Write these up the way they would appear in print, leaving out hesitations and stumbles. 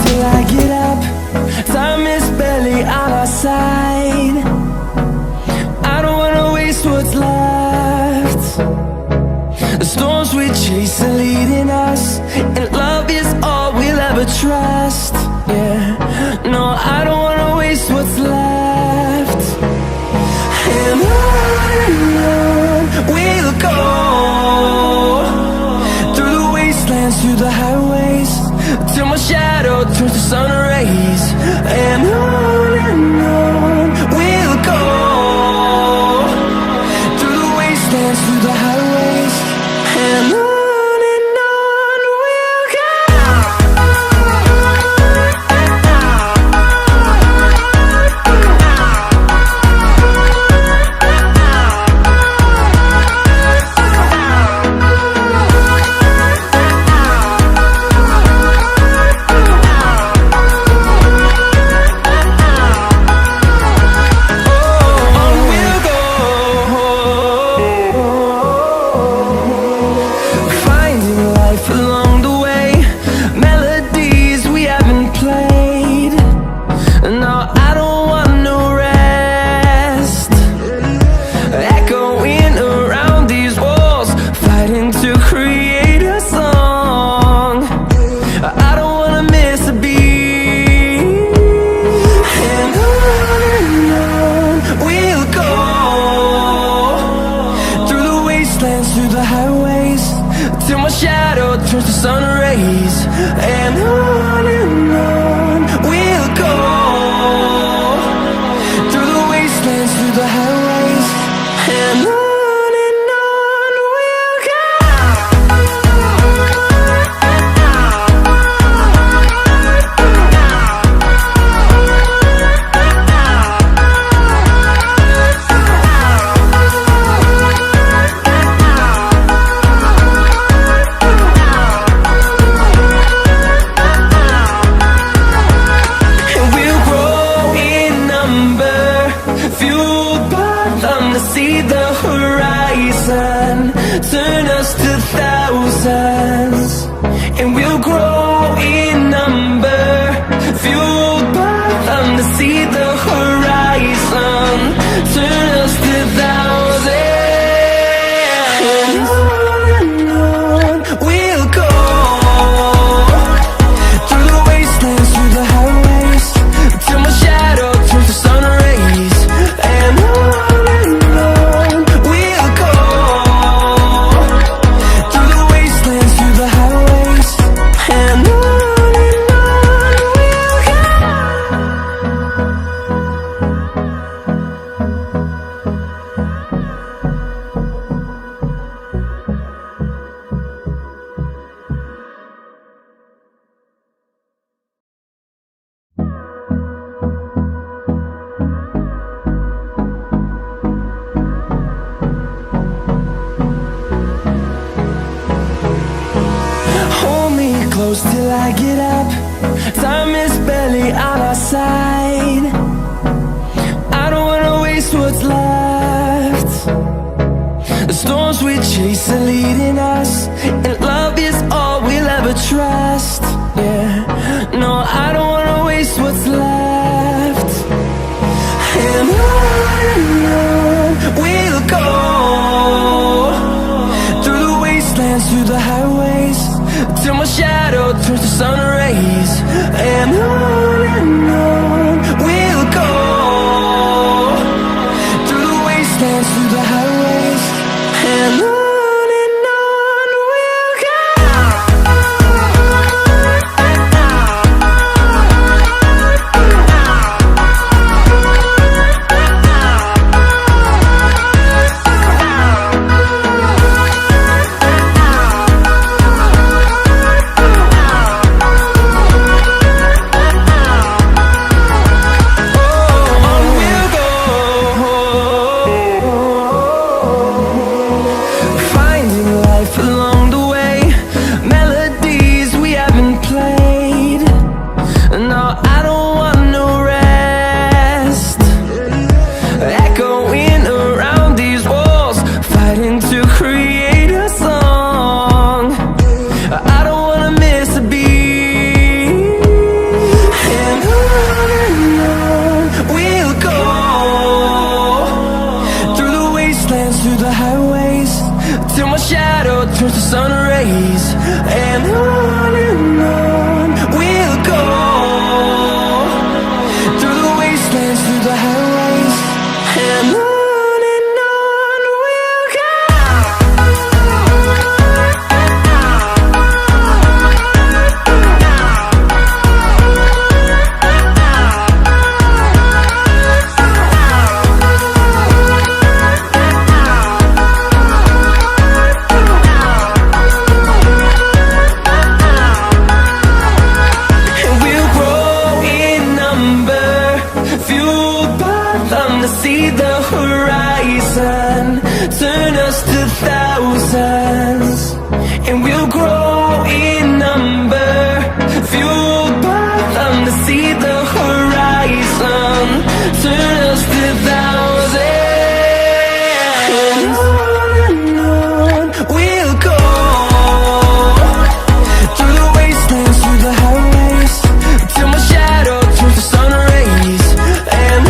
Till I get up, time is barely on our side. I don't wanna waste what's left. The storms we chase are leading us, and love is all we'll ever trust. Yeah, no, I don't wanna waste what's left. And on we'll go, through the wastelands, through the highways, till my shadow turns to sun rays. And on we'll go, through the wastelands, through the highways, and on we'll go. Through the highways, till my shadow turns to sun rays. And on we'll go, through the wastelands, through the highways, and on we'll go. See the horizon turn us to thousands, and we'll grow in number, fueled by them to see the horizon turn us to thousands. And on we'll go, through the wastelands, through the highways, till my shadow turns to sun rays. And on close till I get up, time is barely on our side. I don't wanna waste what's left. The storms we chase are leading us, and love is all we'll ever trust. Yeah, no, I don't wanna waste what's left. And on we'll go, through the wastelands, through the highways, till my shadow turns to sun rays. And on we'll go, through the wastelands, through the highways, and on. rays. And on we'll go, through the wastelands, through the highways. And on we'll go. See the horizon, turn us to thousands, and we'll grow in number, fueled by them to see the horizon, turn us to thousands. And on we'll go, through the wastelands, through the highways, till my shadow turns to sun rays. And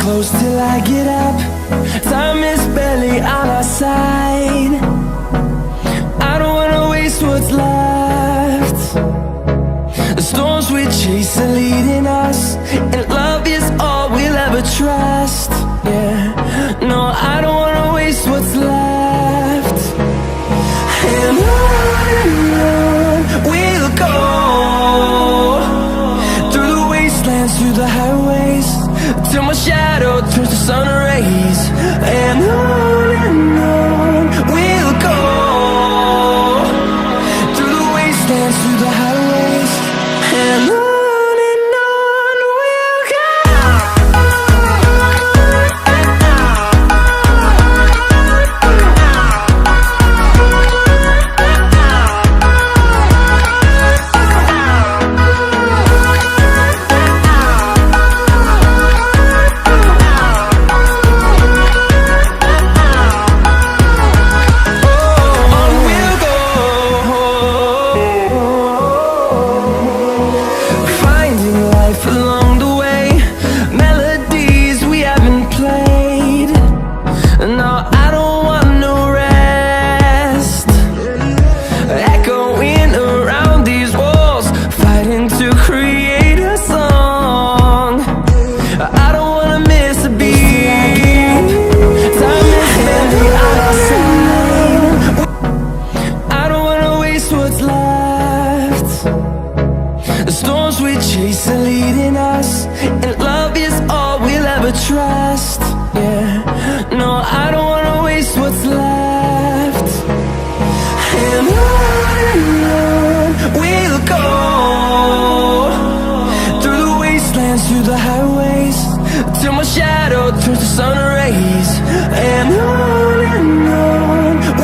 close till I get up. Time is barely on our side. I don't wanna waste what's left. The storms we chase are leading us, and love is all we'll ever trust. Yeah, no, I don't wanna waste what's left. And on we'll go, through the wastelands, through the highways, till my shadow turns to sun rays. And on we'll go, through the wastelands, through the highways. And on we'll go. Trust, yeah. No, I don't wanna waste what's left. And on we'll go, through the wastelands, through the highways, till my shadow turns to sun rays. And on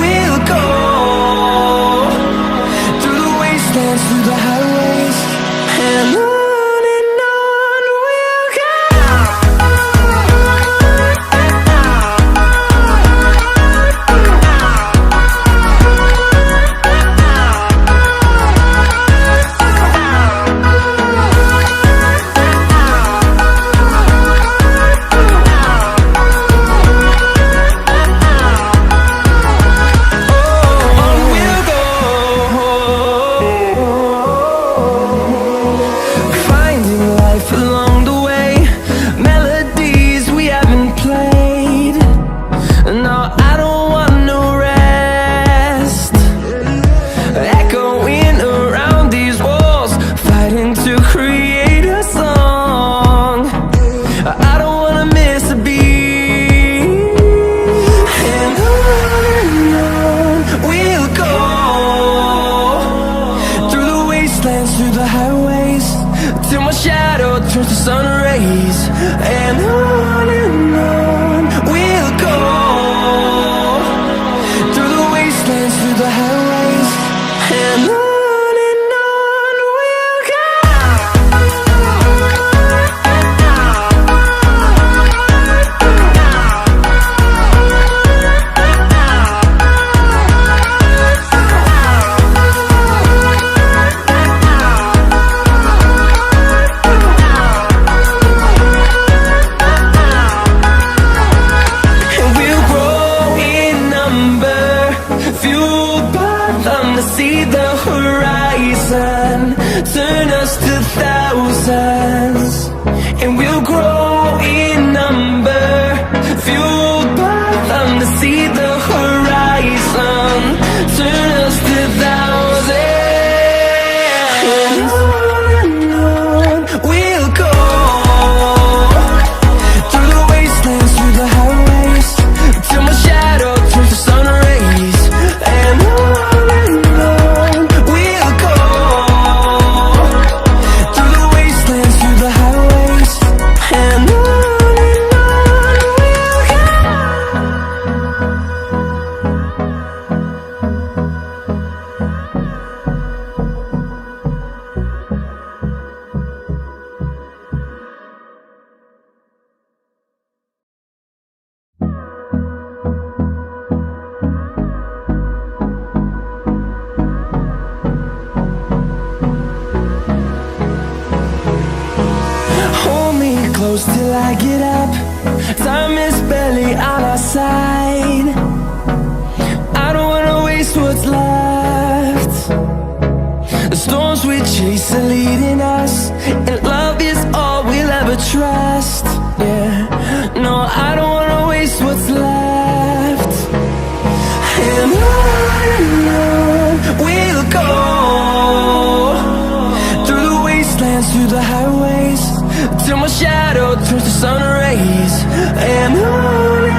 we'll go, through the wastelands, through the highways. And on. Through the highways, till my shadow turns to sun rays. And on grow in number, fueled by them to see the horizon, turn us to thousands. And on we'll go, through the wastelands, through the highways, till my shadow turns to sun rays. And on we'll go, through the wastelands, through the highways. And on we'll go. Hold me close till I get up. Time is barely on our side. I don't wanna waste what's left. The storms we chase are leading us, and love is all we'll ever trust. Yeah, no, I don't wanna waste what's left. And on we'll go, through the wastelands, through the highways, till my shadow turns to sun rays. And on